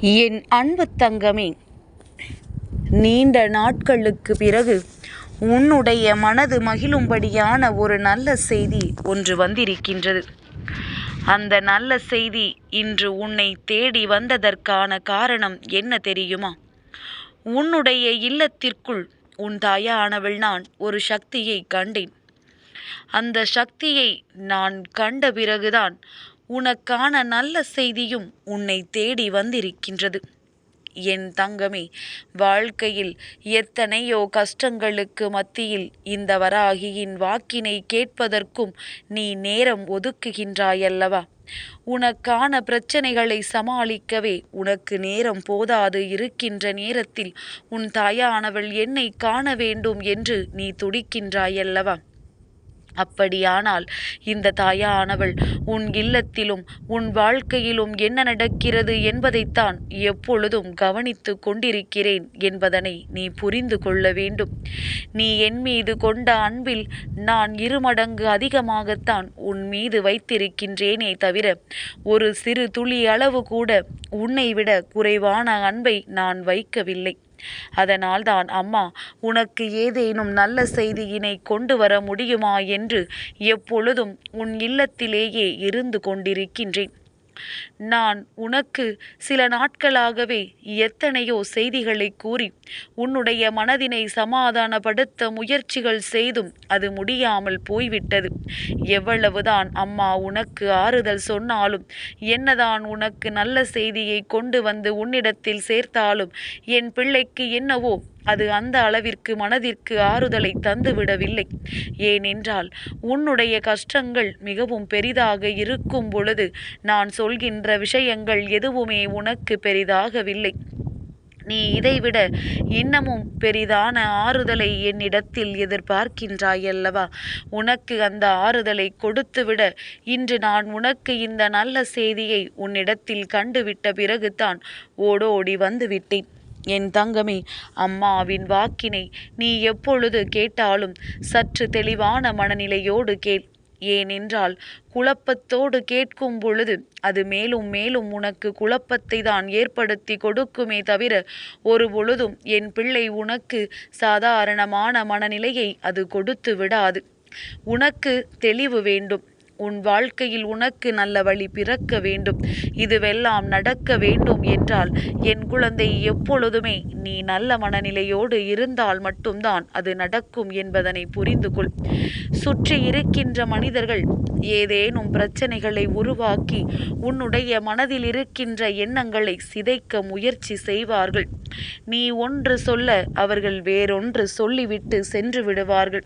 என் அன்பு தங்கமே, நீண்ட நாட்களுக்கு பிறகு உன்னுடைய மனது மகிழும்படியான ஒரு நல்ல செய்தி ஒன்று வந்திருக்கின்றது. அந்த நல்ல செய்தி இன்று உன்னை தேடி வந்ததற்கான காரணம் என்ன தெரியுமா? உன்னுடைய இல்லத்திற்குள் உன் தாயானவள் நான் ஒரு சக்தியை கண்டேன். அந்த சக்தியை நான் கண்ட பிறகுதான் உனக்கான நல்ல செய்தியும் உன்னை தேடி வந்திருக்கின்றது. என் தங்கமே, வாழ்க்கையில் எத்தனையோ கஷ்டங்களுக்கு மத்தியில் இந்த வராகியின் வாக்கினை கேட்பதற்கும் நீ நேரம் ஒதுக்குகின்றாயல்லவா? உனக்கான பிரச்சனைகளை சமாளிக்கவே உனக்கு நேரம் போதாது இருக்கின்ற நேரத்தில் உன் தாயானவள் என்னை காண வேண்டும் என்று நீ துடிக்கின்றாயல்லவா? அப்படியானால் இந்த தாயானவள் உன் இல்லத்திலும் உன் வாழ்க்கையிலும் என்ன நடக்கிறது என்பதைத்தான் எப்பொழுதும் கவனித்து கொண்டிருக்கிறேன் என்பதனை நீ புரிந்து கொள்ள வேண்டும். நீ என் மீது கொண்ட அன்பில் நான் 2 மடங்கு அதிகமாகத்தான் உன் மீது வைத்திருக்கின்றேனே தவிர ஒரு சிறு துளி அளவு கூட உன்னை விட குறைவான அன்பை நான் வைக்கவில்லை. அதனால்தான் அம்மா உனக்கு ஏதேனும் நல்ல செய்தியினை கொண்டு வர முடியுமா என்று எப்பொழுதும் உன் இல்லத்திலேயே இருந்து கொண்டிருக்கின்றேன். நான் உனக்கு சில நாட்களாகவே எத்தனையோ செய்திகளை கூறி உன்னுடைய மனதினை சமாதானப்படுத்த முயற்சிகள் செய்தும் அது முடியாமல் போய்விட்டது. எவ்வளவுதான் அம்மா உனக்கு ஆறுதல் சொன்னாலும், என்னதான் உனக்கு நல்ல செய்தியை கொண்டு வந்து உன்னிடத்தில் சேர்த்தாலும் என் பிள்ளைக்கு என்னவோ அது அந்த அளவிற்கு மனதிற்கு ஆறுதலை தந்துவிடவில்லை. ஏனென்றால் உன்னுடைய கஷ்டங்கள் மிகவும் பெரிதாக இருக்கும் பொழுது நான் சொல்கின்ற விஷயங்கள் எதுவுமே உனக்கு பெரிதாகவில்லை. நீ இதைவிட இன்னமும் பெரிதான ஆறுதலை என்னிடத்தில் எதிர்பார்க்கின்றாயல்லவா? உனக்கு அந்த ஆறுதலை கொடுத்துவிட இன்று நான் உனக்கு இந்த நல்ல செய்தியை உன்னிடத்தில் கண்டுவிட்ட பிறகுதான் ஓடோடி வந்துவிட்டேன். என் தங்கமே, அம்மாவின் வாக்கினை நீ எப்பொழுது கேட்டாலும் சற்று தெளிவான மனநிலையோடு கேள். ஏனென்றால் குழப்பத்தோடு கேட்கும் பொழுது அது மேலும் மேலும் உனக்கு குழப்பத்தை தான் ஏற்படுத்தி கொடுக்குமே தவிர ஒரு பொழுதும் என் பிள்ளை உனக்கு சாதாரணமான மனநிலையை அது கொடுத்து விடாது. உனக்கு தெளிவு வேண்டும். உன் வாழ்க்கையில் உனக்கு நல்ல வழி பிறக்க வேண்டும். இதுவெல்லாம் நடக்க வேண்டும் என்றால் என் குழந்தை எப்பொழுதுமே நீ நல்ல மனநிலையோடு இருந்தால் மட்டும்தான் அது நடக்கும் என்பதனை புரிந்து கொள். சுற்றி இருக்கின்ற மனிதர்கள் ஏதேனும் பிரச்சனைகளை உருவாக்கி உன்னுடைய மனதில் இருக்கின்ற எண்ணங்களை சிதைக்க முயற்சி செய்வார்கள். நீ ஒன்று சொல்ல அவர்கள் வேறொன்று சொல்லிவிட்டு சென்று விடுவார்கள்.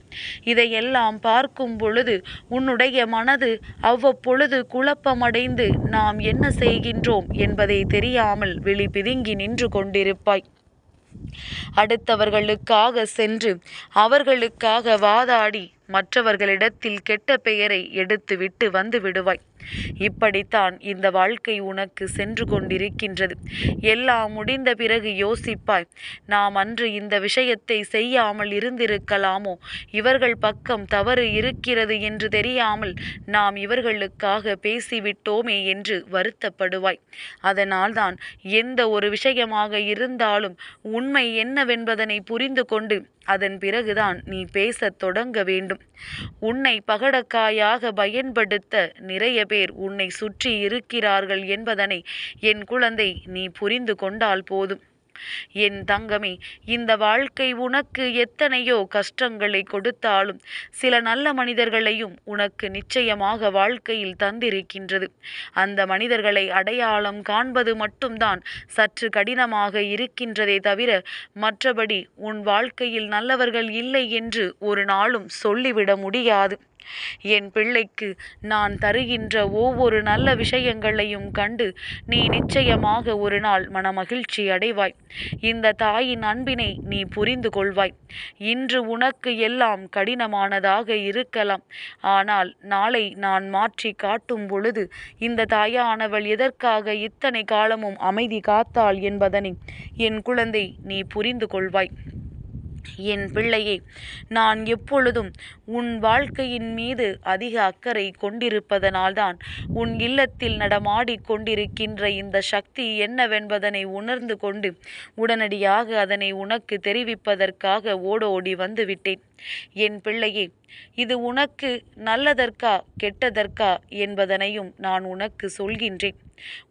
இதையெல்லாம் பார்க்கும் பொழுது உன்னுடைய மனது அவ்வப்பொழுது குழப்பமடைந்து நாம் என்ன செய்கின்றோம் என்பதை தெரியாமல் விழி பிதுங்கி நின்று கொண்டிருப்பாய். அடுத்தவர்களுக்காக சென்று அவர்களுக்காக வாதாடி மற்றவர்களிடத்தில் கெட்ட பெயரை எடுத்துவிட்டு வந்து விடுவாய். இப்படித்தான் இந்த வாழ்க்கை உனக்கு சென்று கொண்டிருக்கின்றது. எல்லாம் முடிந்த பிறகு யோசிப்பாய், நாம் அன்று இந்த விஷயத்தை செய்யாமல் இருந்திருக்கலாமோ? இவர்கள் பக்கம் தவறு இருக்கிறது என்று தெரியாமல் நாம் இவர்களுக்காக பேசிவிட்டோமே என்று வருத்தப்படுவாய். அதனால்தான் எந்த ஒரு விஷயமாக இருந்தாலும் உண்மை என்னவென்பதனை புரிந்து கொண்டு அதன் பிறகுதான் நீ பேசத் தொடங்க வேண்டும். உன்னை பகடக்காயாக பயன்படுத்த நிறைய பேர் உன்னை சுற்றி இருக்கிறார்கள் என்பதனை என் குழந்தை நீ புரிந்து கொண்டால் போதும். என் தங்கமே, இந்த வாழ்க்கை உனக்கு எத்தனையோ கஷ்டங்களை கொடுத்தாலும் சில நல்ல மனிதர்களையும் உனக்கு நிச்சயமாக வாழ்க்கையில் தந்திருக்கின்றது. அந்த மனிதர்களை அடையாளம் காண்பது மட்டும்தான் சற்று கடினமாக இருக்கின்றதே தவிர மற்றபடி உன் வாழ்க்கையில் நல்லவர்கள் இல்லை என்று ஒரு நாளும் சொல்லிவிட முடியாது. என் பிள்ளைக்கு நான் தருகின்ற ஒவ்வொரு நல்ல விஷயங்களையும் கண்டு நீ நிச்சயமாக ஒரு நாள் மனமகிழ்ச்சி அடைவாய். இந்த தாயின் அன்பினை நீ புரிந்து கொள்வாய். இன்று உனக்கு எல்லாம் கடினமானதாக இருக்கலாம். ஆனால் நாளை நான் மாற்றி காட்டும் பொழுது இந்த தாயானவள் எதற்காக இத்தனை காலமும் அமைதி காத்தாள் என்பதனை என் குழந்தை நீ புரிந்து கொள்வாய். என் பிள்ளையே, நான் எப்பொழுதும் உன் வாழ்க்கையின் மீது அதிக அக்கறை கொண்டிருப்பதனால்தான் உன் இல்லத்தில் நடமாடிக் கொண்டிருக்கின்ற இந்த சக்தி என்னவென்பதனை உணர்ந்து கொண்டு உடனடியாக அதனை உனக்கு தெரிவிப்பதற்காக ஓடோடி வந்துவிட்டேன். என் பிள்ளையே, இது உனக்கு நல்லதற்கா கெட்டதற்கா என்பதனையும் நான் உனக்கு சொல்கின்றேன்.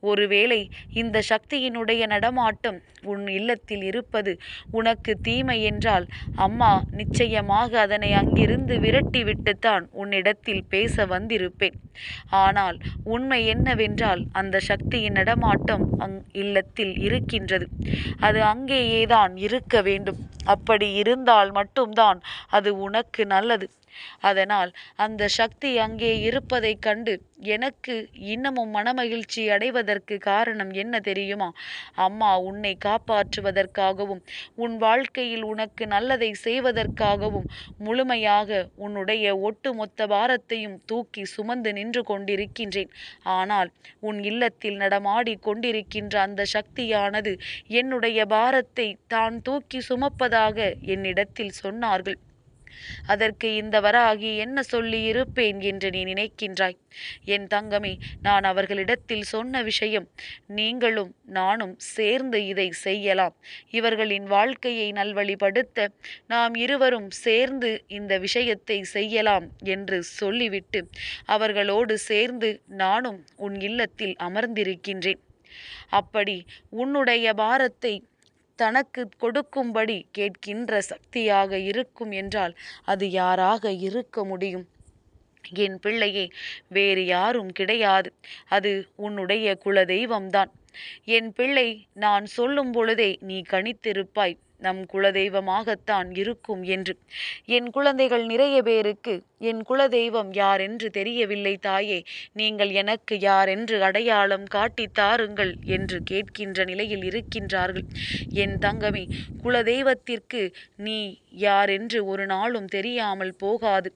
ஒருவேளை இந்த சக்தியினுடைய நடமாட்டம் உன் இல்லத்தில் இருப்பது உனக்கு தீமை என்றால் அம்மா நிச்சயமாக அதனை அங்கிருந்து விரட்டிவிட்டுத்தான் உன்னிடத்தில் பேச வந்திருப்பேன். ஆனால் உண்மை என்னவென்றால் அந்த சக்தியின் நடமாட்டம் இல்லத்தில் இருக்கின்றது. அது அங்கேயேதான் இருக்க வேண்டும். அப்படி இருந்தால் மட்டும்தான் அது உனக்கு நல்லது. அதனால் அந்த சக்தி அங்கே இருப்பதைக் கண்டு எனக்கு இன்னமும் மனமகிழ்ச்சி அடைவதற்கு காரணம் என்ன தெரியுமா? அம்மா உன்னை காப்பாற்றுவதற்காகவும் உன் வாழ்க்கையில் உனக்கு நல்லதை செய்வதற்காகவும் முழுமையாக உன்னுடைய ஒட்டுமொத்த பாரத்தையும் தூக்கி சுமந்து நின்று கொண்டிருக்கின்றேன். ஆனால் உன் இல்லத்தில் நடமாடி கொண்டிருக்கின்ற அந்த சக்தியானது என்னுடைய பாரத்தை தான் தூக்கி சுமப்பதாக என்னிடத்தில் சொன்னார்கள். அதற்கு இந்த வராகி என்ன சொல்லி இருப்பேன் என்று நீ நினைக்கின்றாய்? என் தங்கமே, நான் அவர்களிடத்தில் சொன்ன விஷயம், நீங்களும் நானும் சேர்ந்து இதை செய்யலாம். இவர்களின் வாழ்க்கையை நல்வழிப்படுத்த நாம் இருவரும் சேர்ந்து இந்த விஷயத்தை செய்யலாம் என்று சொல்லிவிட்டு அவர்களோடு சேர்ந்து நானும் உன் இல்லத்தில் அமர்ந்திருக்கின்றேன். அப்படி உன்னுடைய பாரத்தை தனக்கு கொடுக்கும்படி கேட்கின்ற சக்தியாக இருக்கும் என்றால் அது யாராக இருக்க முடியும்? என் பிள்ளையே, வேறு யாரும் கிடையாது. அது உன்னுடைய குலதெய்வம்தான். என் பிள்ளை, நான் சொல்லும் பொழுதே நீ கணித்திருப்பாய் நம் குலதெய்வமாகத்தான் இருக்கும் என்று. என் குழந்தைகள் நிறைய பேருக்கு என் குலதெய்வம் யாரென்று தெரியவில்லை தாயே, நீங்கள் எனக்கு யாரென்று அடையாளம் காட்டித் தாருங்கள் என்று கேட்கின்ற நிலையில் இருக்கின்றார்கள். என் தங்கமே, குலதெய்வத்திற்கு நீ யாரென்று ஒரு நாளும் தெரியாமல் போகாது.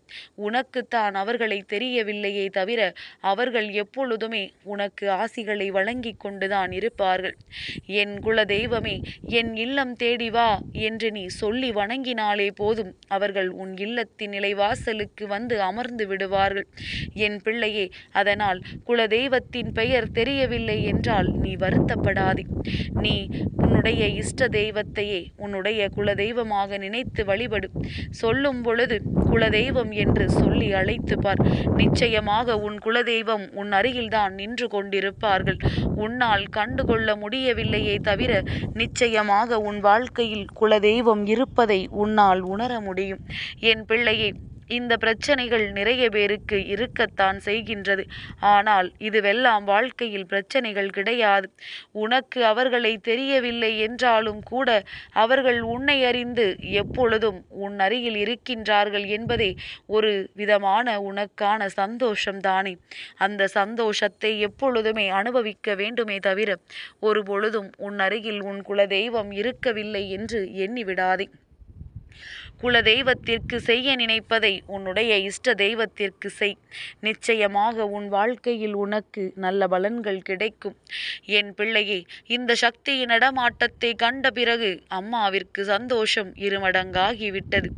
உனக்குத்தான் அவர்களை தெரியவில்லையே தவிர அவர்கள் எப்பொழுதுமே உனக்கு ஆசிகளை வழங்கி கொண்டுதான் இருப்பார்கள். என் குலதெய்வமே, என் இல்லம் தேடி வா என்று நீ சொல்லி வணங்கினாலே போதும், அவர்கள் உன் இல்லத்தின் நிலைவாசலுக்கு வந்து அமர்ந்து விடுவார்கள். என் பிள்ளையே, அதனால் குலதெய்வத்தின் பெயர் தெரியவில்லை என்றால் நீ வருத்தப்படாதே. நீ உன்னுடைய இஷ்ட தெய்வத்தையே உன்னுடைய குலதெய்வமாக நினைத்து வழிபடு. சொல்லும் பொழுது குலதெய்வம் என்று சொல்லி அழைத்து பார். நிச்சயமாக உன் குலதெய்வம் உன் அருகில்தான் நின்று கொண்டிருப்பார்கள். உன்னால் கண்டுகொள்ள முடியவில்லையே தவிர நிச்சயமாக உன் வாழ்க்கையில் குலதெய்வம் இருப்பதை உன்னால் உணர முடியும். என் பிள்ளையே, இந்த பிரச்சனைகள் நிறைய பேருக்கு இருக்கத்தான் செய்கின்றது. ஆனால் இதுவெல்லாம் வாழ்க்கையில் பிரச்சனைகள் கிடையாது. உனக்கு அவர்களை தெரியவில்லை என்றாலும் கூட அவர்கள் உன்னை அறிந்து எப்பொழுதும் உன் அருகில் இருக்கின்றார்கள் என்பதே ஒரு விதமான உனக்கான சந்தோஷம்தானே. அந்த சந்தோஷத்தை எப்பொழுதுமே அனுபவிக்க வேண்டுமே தவிர ஒரு பொழுதும் உன் அருகில் உன் குலதெய்வம் இருக்கவில்லை என்று எண்ணிவிடாதே. குலதெய்வத்திற்கு செய்ய நினைப்பதை உன்னுடைய இஷ்ட தெய்வத்திற்கு செய். நிச்சயமாக உன் வாழ்க்கையில் உனக்கு நல்ல பலன்கள் கிடைக்கும். என் பிள்ளையே, இந்த சக்தியின் நடமாட்டத்தை கண்ட பிறகு அம்மாவிற்கு சந்தோஷம் இருமடங்காகிவிட்டது.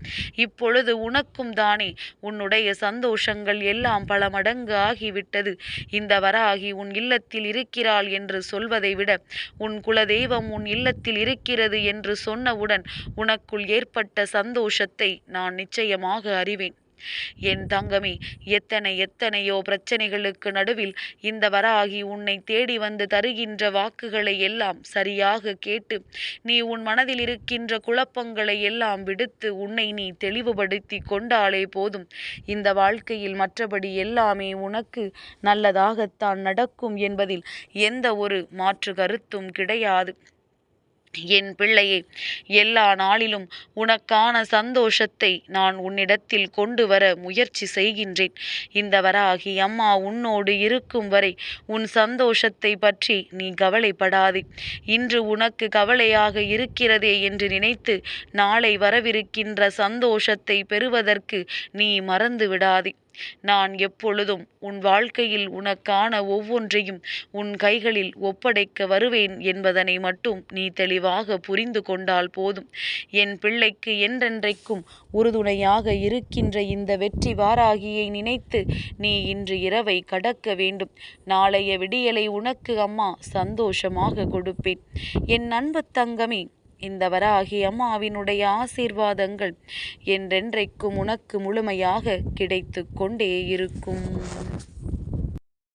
இப்பொழுது உனக்கும் தானே உன்னுடைய சந்தோஷங்கள் எல்லாம் பல மடங்கு ஆகிவிட்டது. இந்த வராகி உன் இல்லத்தில் இருக்கிறாள் என்று சொல்வதை விட உன் குலதெய்வம் உன் இல்லத்தில் இருக்கிறது என்று சொன்னவுடன் உனக்குள் ஏற்பட்ட சந்தோஷத்தை நான் நிச்சயமாக அறிவேன். என் தங்கமே, எத்தனையோ பிரச்சனைகளுக்கு நடுவில் இந்த வராகி உன்னை தேடி வந்து தருகின்ற வாக்குகளை எல்லாம் சரியாக கேட்டு நீ உன் மனதில் இருக்கின்ற குழப்பங்களை எல்லாம் விடுத்து உன்னை நீ தெளிவுபடுத்தி கொண்டாலே போதும். இந்த வாழ்க்கையில் மற்றபடி எல்லாமே உனக்கு நல்லதாகத்தான் நடக்கும் என்பதில் எந்த ஒரு மாற்று கருத்தும் கிடையாது. என் பிள்ளையே, எல்லா நாளிலும் உனக்கான சந்தோஷத்தை நான் உன்னிடத்தில் கொண்டு வர முயற்சி செய்கின்றேன். இந்த வராகி அம்மா உன்னோடு இருக்கும் வரை உன் சந்தோஷத்தை பற்றி நீ கவலைப்படாதே. இன்று உனக்கு கவலையாக இருக்கிறதே என்று நினைத்து நாளை வரவிருக்கின்ற சந்தோஷத்தை பெறுவதற்கு நீ மறந்து விடாதே. நான் எப்பொழுதும் உன் வாழ்க்கையில் உனக்கான ஒவ்வொன்றையும் உன் கைகளில் ஒப்படைக்க வருவேன் என்பதனை மட்டும் நீ தெளிவாக புரிந்து கொண்டால் போதும். என் பிள்ளைக்கு என்றென்றைக்கும் உறுதுணையாக இருக்கின்ற இந்த வெற்றி வாராகியை நினைத்து நீ இன்று இரவை கடக்க வேண்டும். நாளைய விடியலை உனக்கு அம்மா சந்தோஷமாக கொடுப்பேன். என் அன்பு தங்கமே, இந்த வராகி அம்மாவினுடைய ஆசீர்வாதங்கள் என்றென்றைக்கும் உனக்கு முழுமையாக கிடைத்து கொண்டே இருக்கும்.